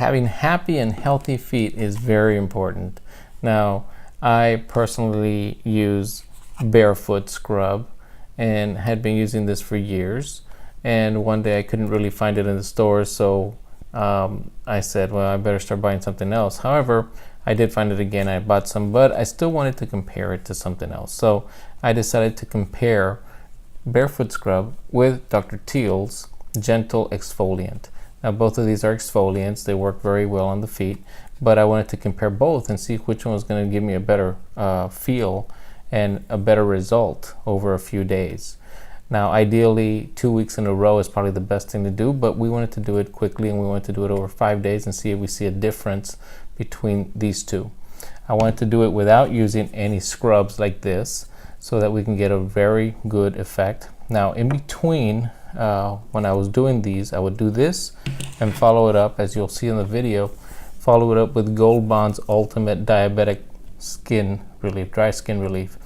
having happy and healthy feet is very important. Now, I personally use barefoot scrub and had been using this for years. And one day I couldn't really find it in the stores, so I said, well, I better start buying something else. However, I did find it again. I bought some, but I still wanted to compare it to something else. So I decided to compare barefoot scrub with Dr. Teals Gentle Exfoliant. Now, both of these are exfoliants. They work very well on the feet, but I wanted to compare both and see which one was going to give me a better feel and a better result over a few days. Now, ideally, 2 weeks in a row is probably the best thing to do, but we wanted to do it quickly and we wanted to do it over 5 days and see if we see a difference between these two. I wanted to do it without using any scrubs like this so that we can get a very good effect. Now, in between, when I was doing these, I would do this and follow it up, as you'll see in the video, follow it up with Gold Bond's Ultimate Diabetic Skin Relief, Dry Skin Relief.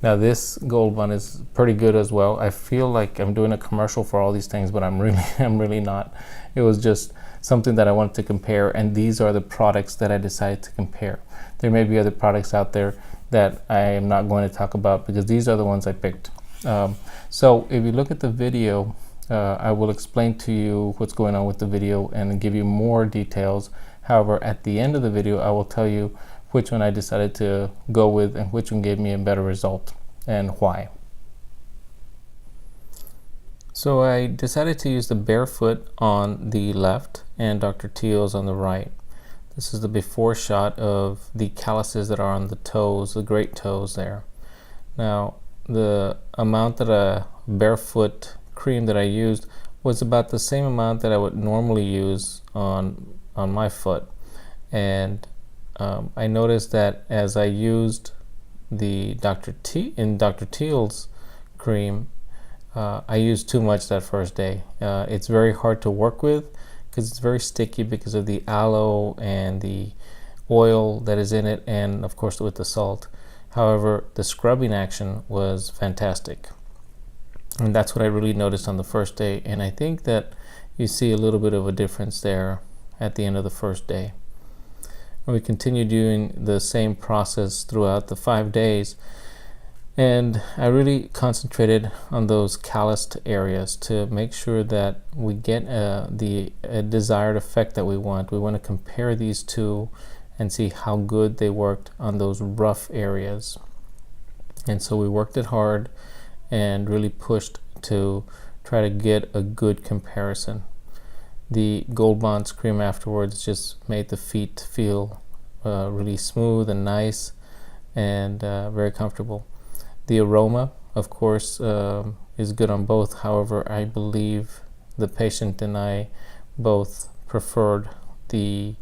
Now, this Gold Bond is pretty good as well. I feel like I'm doing a commercial for all these things, but I'm really not. It was just something that I wanted to compare, and these are the products that I decided to compare. There may be other products out there that I am not going to talk about because these are the ones I picked. So if you look at the video, I will explain to you what's going on with the video and give you more details. However, at the end of the video, I will tell you which one I decided to go with and which one gave me a better result and why. So I decided to use the barefoot on the left and Dr. Teals on the right. This is the before shot of the calluses that are on the toes, the great toes there. Now, the amount that a barefoot cream that I used was about the same amount that I would normally use on my foot. And I noticed that as I used the Dr. Teals cream, I used too much that first day. It's very hard to work with because it's very sticky because of the aloe and the oil that is in it, and of course with the salt. However, the scrubbing action was fantastic. And that's what I really noticed on the first day. And I think that you see a little bit of a difference there at the end of the first day. And we continued doing the same process throughout the 5 days. And I really concentrated on those calloused areas to make sure that we get the desired effect that we want. We want to compare these two and see how good they worked on those rough areas. And so we worked it hard and really pushed to try to get a good comparison. The Gold Bond cream afterwards just made the feet feel really smooth and nice and very comfortable. The aroma, of course, is good on both. However, I believe the patient and I both preferred the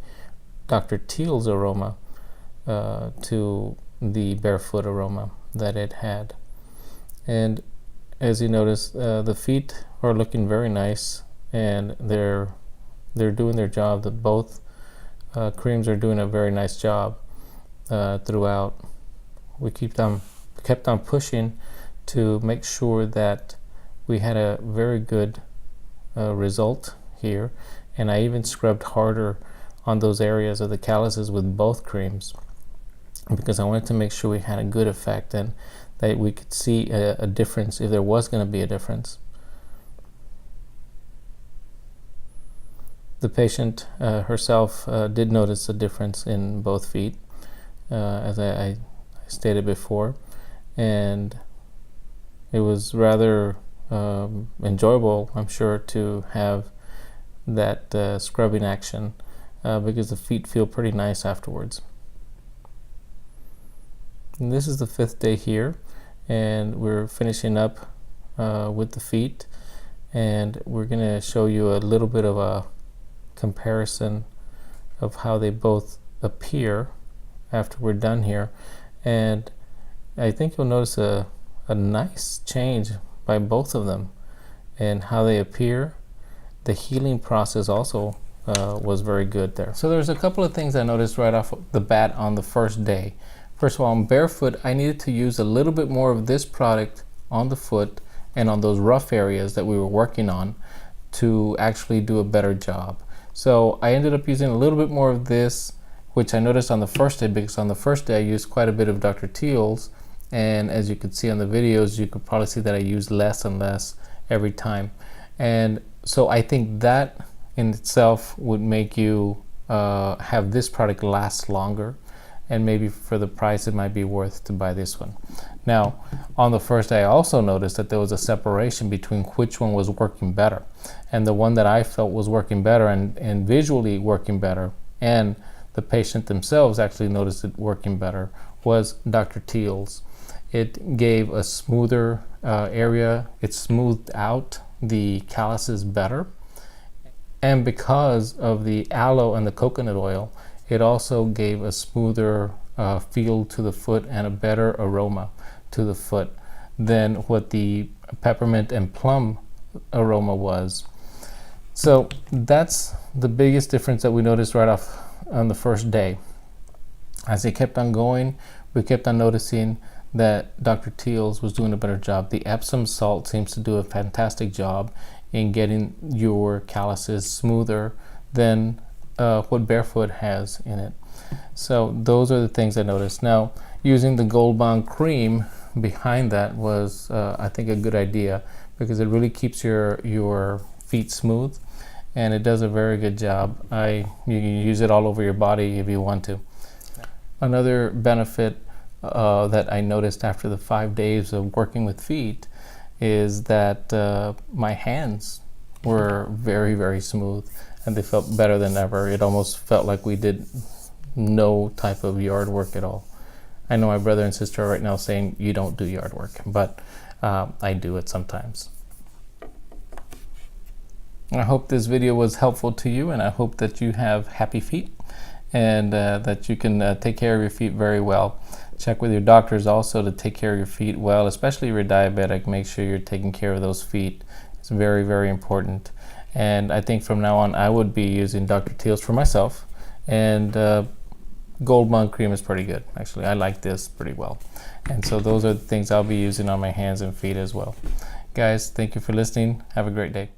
Dr. Teals aroma to the barefoot aroma that it had. And as you notice, the feet are looking very nice, and they're doing their job. Both creams are doing a very nice job throughout. We kept on pushing to make sure that we had a very good result here, and I even scrubbed harder on those areas of the calluses with both creams because I wanted to make sure we had a good effect and that we could see a difference if there was going to be a difference. The patient herself did notice a difference in both feet, as I stated before, and it was rather enjoyable, I'm sure, to have that scrubbing action because the feet feel pretty nice afterwards. And this is the 5th day here, and we're finishing up with the feet, and we're going to show you a little bit of a comparison of how they both appear after we're done here. And I think you'll notice a nice change by both of them and how they appear. The healing process also was very good there. So there's a couple of things I noticed right off the bat on the first day. First of all, on barefoot, I needed to use a little bit more of this product on the foot and on those rough areas that we were working on to actually do a better job. So I ended up using a little bit more of this, which I noticed on the first day, because on the first day I used quite a bit of Dr. Teals, and as you could see on the videos, you could probably see that I used less and less every time. And so I think that in itself would make you have this product last longer, and maybe for the price it might be worth to buy this one. Now, on the first day I also noticed that there was a separation between which one was working better, and the one that I felt was working better and visually working better, and the patient themselves actually noticed it working better, was Dr. Teals. It gave a smoother area, it smoothed out the calluses better, and because of the aloe and the coconut oil, it also gave a smoother feel to the foot and a better aroma to the foot than what the peppermint and plum aroma was. So that's the biggest difference that we noticed right off on the first day. As it kept on going, we kept on noticing that Dr. Teals was doing a better job. The Epsom salt seems to do a fantastic job in getting your calluses smoother than what Barefoot has in it. So those are the things I noticed. Now, using the Gold Bond cream behind that was, I think, a good idea, because it really keeps your feet smooth, and it does a very good job. You can use it all over your body if you want to. Another benefit that I noticed after the 5 days of working with feet is that my hands were very, very smooth, and they felt better than ever. It almost felt like we did no type of yard work at all. I know my brother and sister are right now saying you don't do yard work, but I do it sometimes. I hope this video was helpful to you, and I hope that you have happy feet, and that you can take care of your feet very well. Check with your doctors also to take care of your feet well, especially if you're diabetic. Make sure you're taking care of those feet. It's very, very important. And I think from now on I would be using Dr. Teals for myself, and Gold Bond cream is pretty good. Actually, I like this pretty well. And so those are the things I'll be using on my hands and feet as well. Guys, thank you for listening. Have a great day.